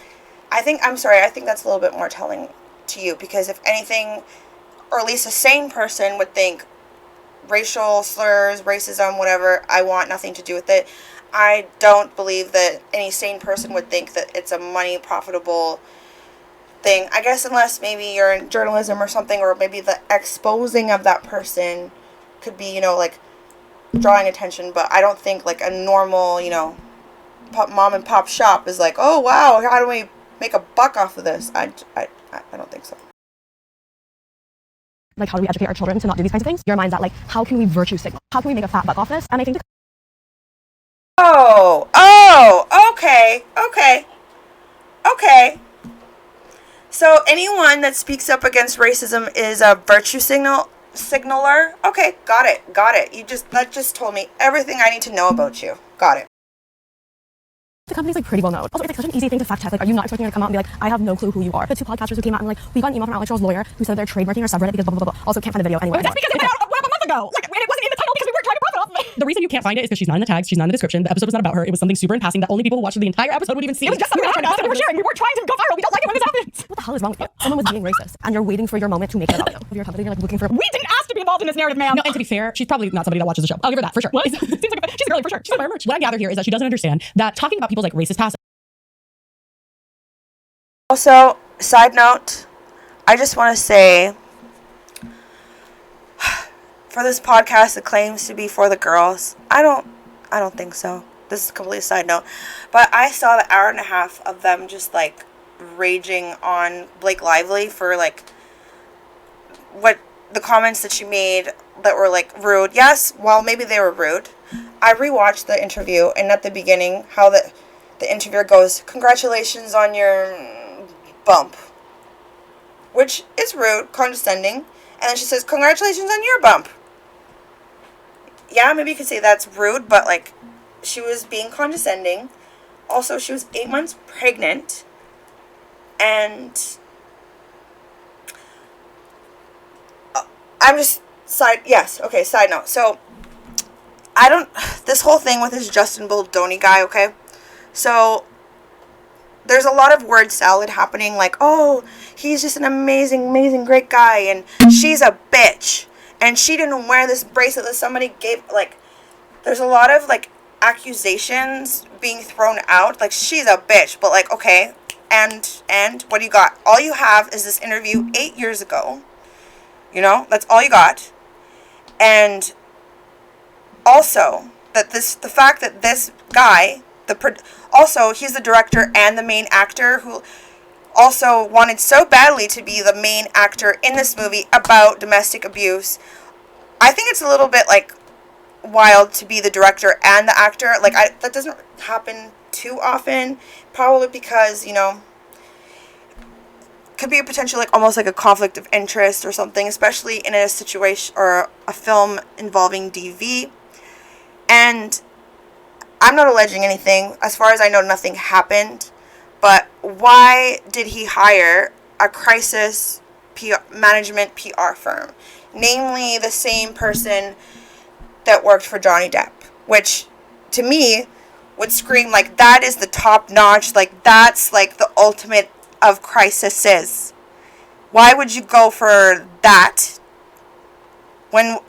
I think that's a little bit more telling to you, because if anything, or at least a sane person would think racial slurs, racism, whatever, I want nothing to do with it. I don't believe that any sane person would think that it's a money profitable thing. I guess unless maybe you're in journalism or something, or maybe the exposing of that person could be, like drawing attention. But I don't think like a normal, mom and pop shop is like, oh wow, how do we make a buck off of this? I don't think so. Like, how do we educate our children to not do these kinds of things? Your mind's at like, how can we virtue signal? How can we make a fat buck off this? And I think okay. So anyone that speaks up against racism is a virtue signaler. Okay, got it. That just told me everything I need to know about you. Got it. the company's like pretty well known. Also, it's like such an easy thing to fact check. Like, are you not expecting her to come out and be like, I have no clue who you are? The two podcasters who came out and like, we got an email from Alix Earle's lawyer who said they're trademarking our subreddit because blah, blah, blah, blah. Also, can't find the video anywhere. That's because it went out a month ago. Like, it wasn't in the title because we weren't trying to profit off of it. The reason you can't find it is because she's not in the tags, she's not in the description. The episode was not about her. It was something super in passing that only people who watched the entire episode would even see. It was just something about us that we were sharing. We weren't trying to go viral. We don't like it when this happens. What the hell is wrong with you? Someone was being racist and you're waiting for your moment to make it about you. If you're a company, you're like looking for. We didn't ask to be involved in this narrative, ma'am. No, and to be fair, she's probably not somebody that watches the show. I'll give her that for sure. What? Seems like she's girly for sure. She's a merch. What I gather here is that she doesn't understand that talking about people's like racist past. Also, side note, I just want to say, for this podcast that claims to be for the girls, I don't think so. This is a complete side note. But I saw the hour and a half of them just like raging on Blake Lively for like what the comments that she made that were like rude. Yes, well, maybe they were rude. I rewatched the interview, and at the beginning, how the interviewer goes, congratulations on your bump, which is rude, condescending, and then she says, congratulations on your bump. Yeah, maybe you could say that's rude, but like, she was being condescending. Also, she was 8 months pregnant, and I'm just side note. So this whole thing with this Justin Baldoni guy, okay? So there's a lot of word salad happening, like, oh, he's just an amazing, great guy, and she's a bitch, and she didn't wear this bracelet that somebody gave, like, there's a lot of, like, accusations being thrown out, like, she's a bitch, but, like, okay, and what do you got? All you have is this interview 8 years ago, that's all you got, and also, that the fact that this guy, also he's the director and the main actor who also wanted so badly to be the main actor in this movie about domestic abuse. I think it's a little bit like wild to be the director and the actor. Like, that doesn't happen too often, probably because, you know, could be a potential, like, almost like a conflict of interest or something, especially in a situation or a film involving DV. And I'm not alleging anything. As far as I know, nothing happened. But why did he hire a crisis management PR firm? Namely, the same person that worked for Johnny Depp. Which, to me, would scream like that is the top notch. Like, that's like the ultimate of crises. Why would you go for that? When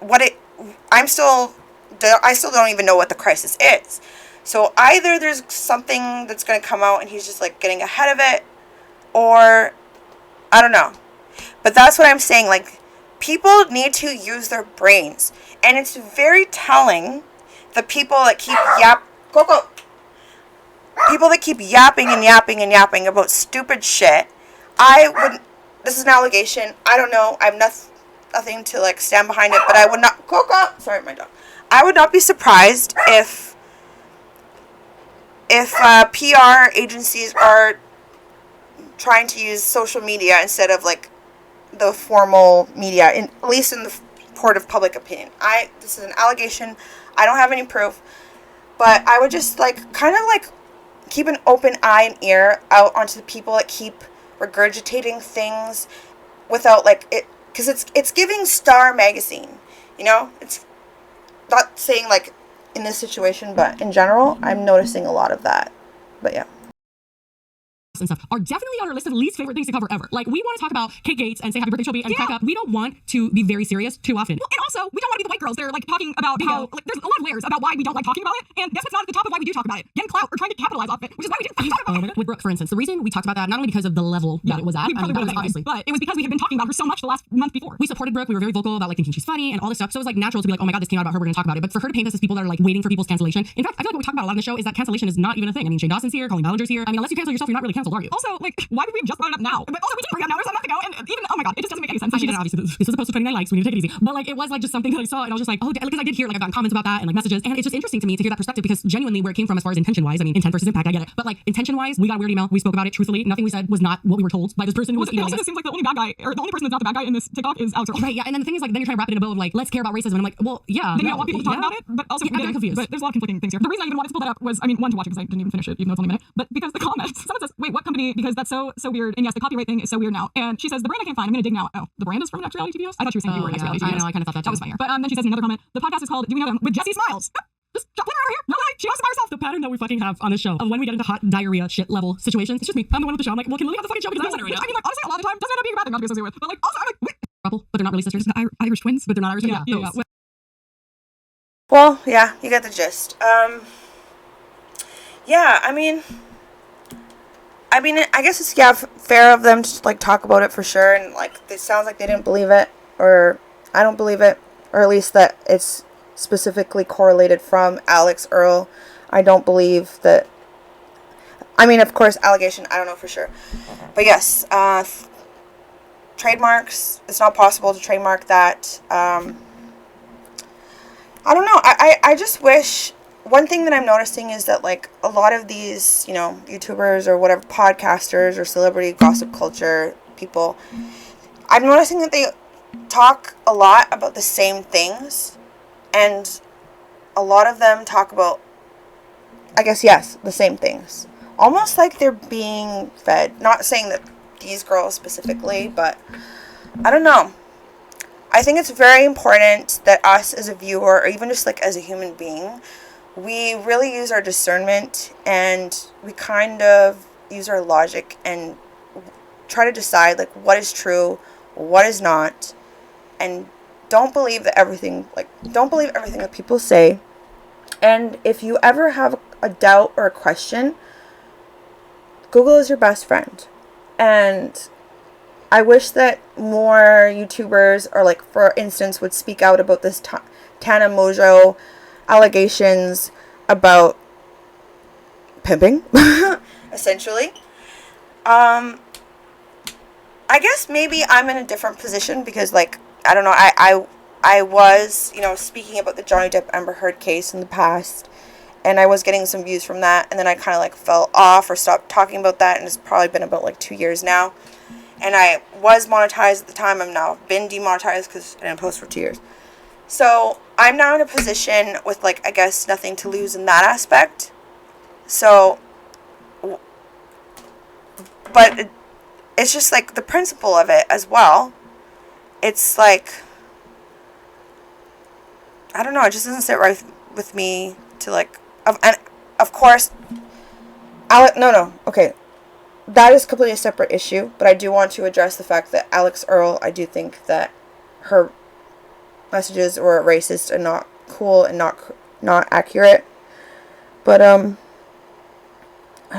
I still don't even know what the crisis is. So either there's something that's going to come out and he's just like getting ahead of it, or I don't know. But that's what I'm saying. Like, people need to use their brains. And it's very telling the people that keep people that keep yapping and yapping and yapping about stupid shit. This is an allegation. I don't know. I have nothing to like stand behind it, but I would not sorry, my dog. I would not be surprised if PR agencies are trying to use social media instead of like the formal media, at least in the court of public opinion. This is an allegation. I don't have any proof, but I would just like kind of like keep an open eye and ear out onto the people that keep regurgitating things without like it, because it's giving Star magazine, you know. It's not saying like in this situation, but in general, I'm noticing a lot of that. But yeah. And stuff are definitely on our list of least favorite things to cover ever. Like, we want to talk about Kate Gates and say happy birthday, Shelby, and crack up. We don't want to be very serious too often. Well, and also, we don't want to be the white girls that are like talking about how like there's a lot of layers about why we don't like talking about it, and guess what's not at the top of why we do talk about it? Getting clout or trying to capitalize off it, which is why we didn't talk about it. With Brooke, for instance, the reason we talked about that, not only because of the level that it was at, that was obviously, but it was because we had been talking about her so much the last month before. We supported Brooke. We were very vocal about like thinking she's funny and all this stuff. So it was like natural to be like, oh my god, this came out about her, we're gonna talk about it. But for her to paint us as people that are like waiting for people's cancellation. In fact, I feel like what we talk about a lot on the show is that cancellation is not even a thing. I mean, Shane Dawson's here, Colleen Ballinger's here. I mean, unless you cancel yourself, you're not really canceled, are you? Also, like, why would we have just brought it up now? But also, we didn't bring it up now. It was a month ago, and even oh my god, it just doesn't make any sense. Obviously, this was supposed to 29 likes. We need to take it easy. But like, it was like just something that I saw, and I was just like, oh, because I did hear like I've gotten comments about that and like messages, and it's just interesting to me to hear that perspective because genuinely where it came from as far as intention wise, I mean, intent versus impact, I get it. But like intention wise, we got a weird email. We spoke about it truthfully. Nothing we said was not what we were told by this person who was emailing us. It seems like the only bad guy or the only person that's not the bad guy in this TikTok is Alix Earle. Right? Yeah. And then the thing is like then you're trying to wrap it in a bow of like let's care about racism, and I'm like, well, yeah. Then you don't want people to talk about it, but also I'm confused. But there's a lot of conflicting things here. The reason I even wanted to pull that up was, I mean, one, to watch it because I didn't even finish it, even though it's only a minute. But because the comments, someone says, wait, what company? Because that's so weird. And yes, the copyright thing is so weird now. And she says, the brand I can't find. I'm gonna dig now. Oh, the brand is from Next Reality TVs? I thought you were saying you were Next Reality TVs. I know, I kind of thought that too. That was funnier. But then she says in another comment, the podcast is called Do We Know Them with Jessie Smiles. Just put her over here. No lie. She knows by herself. The pattern that we fucking have on this show of when we get into hot diarrhea shit level situations, it's just me. I'm the one with the show. I'm like, well, can Lily have the fucking show because I'm on it right now? I mean, like, honestly, a lot of the time doesn't end up being a bad thing not to be associated with. But like, also, I'm like, wait. Couple, but they're not really sisters. Irish twins, But they're not Irish twins. Yeah. Well, yeah, you get the gist. Yeah, I mean, I guess it's fair of them to like talk about it for sure, and like it sounds like they didn't believe it, or I don't believe it, or at least that it's specifically correlated from Alix Earle. I don't believe that. I mean, of course, allegation. I don't know for sure, but yes, trademarks. It's not possible to trademark that. I don't know. I just wish. One thing that I'm noticing is that, like, a lot of these, you know, YouTubers or whatever, podcasters or celebrity gossip culture people, I'm noticing that they talk a lot about the same things, and a lot of them talk about, I guess, yes, the same things. Almost like they're being fed. Not saying that these girls specifically, but I don't know. I think it's very important that us as a viewer, or even just, like, as a human being, we really use our discernment and we kind of use our logic and try to decide like what is true, what is not, and don't believe everything that people say. And if you ever have a doubt or a question, Google is your best friend. And I wish that more YouTubers, or like for instance, would speak out about this Tana Mojo allegations about pimping, essentially. I guess maybe I'm in a different position because, like, I don't know, I was, speaking about the Johnny Depp Amber Heard case in the past, and I was getting some views from that, and then I kind of, like, fell off or stopped talking about that, and it's probably been about, like, 2 years now. And I was monetized at the time. I'm now been demonetized because I didn't post for 2 years. So I'm now in a position with, like, I guess nothing to lose in that aspect. So, but it's just, like, the principle of it as well. It's, like, I don't know, it just doesn't sit right with me to, like, and of course, okay. That is completely a separate issue, but I do want to address the fact that Alix Earle, I do think that her messages were racist and not cool and not accurate. But I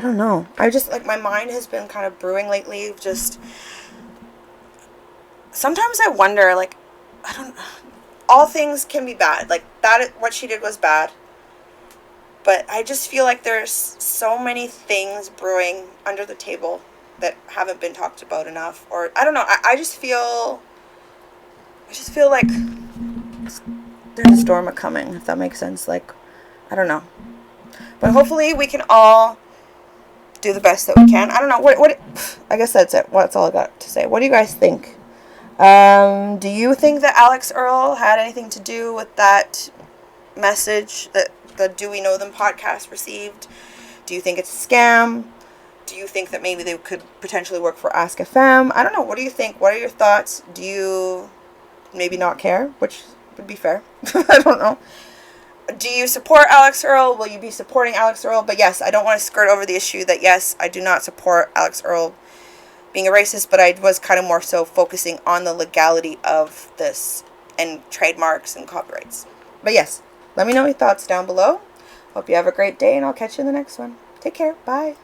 don't know. I just, like, my mind has been kind of brewing lately. Just sometimes I wonder, like, all things can be bad. Like, what she did was bad. But I just feel like there's so many things brewing under the table that haven't been talked about enough. Or, I don't know, I just feel like there's a storm coming, if that makes sense. Like, I don't know. But hopefully we can all do the best that we can. I don't know, what I guess that's it. That's all I got to say. What do you guys think? Do you think that Alix Earle had anything to do with that message that the Do We Know Them podcast received? Do you think it's a scam? Do you think that maybe they could potentially work for Askfm? I don't know. What do you think? What are your thoughts? Do you maybe not care? Which would be fair. I don't know. Do you support Alix Earle? Will you be supporting Alix Earle? But yes, I don't want to skirt over the issue that, yes, I do not support Alix Earle being a racist, but I was kind of more so focusing on the legality of this and trademarks and copyrights. But yes, let me know your thoughts down below. Hope you have a great day, and I'll catch you in the next one. Take care. Bye.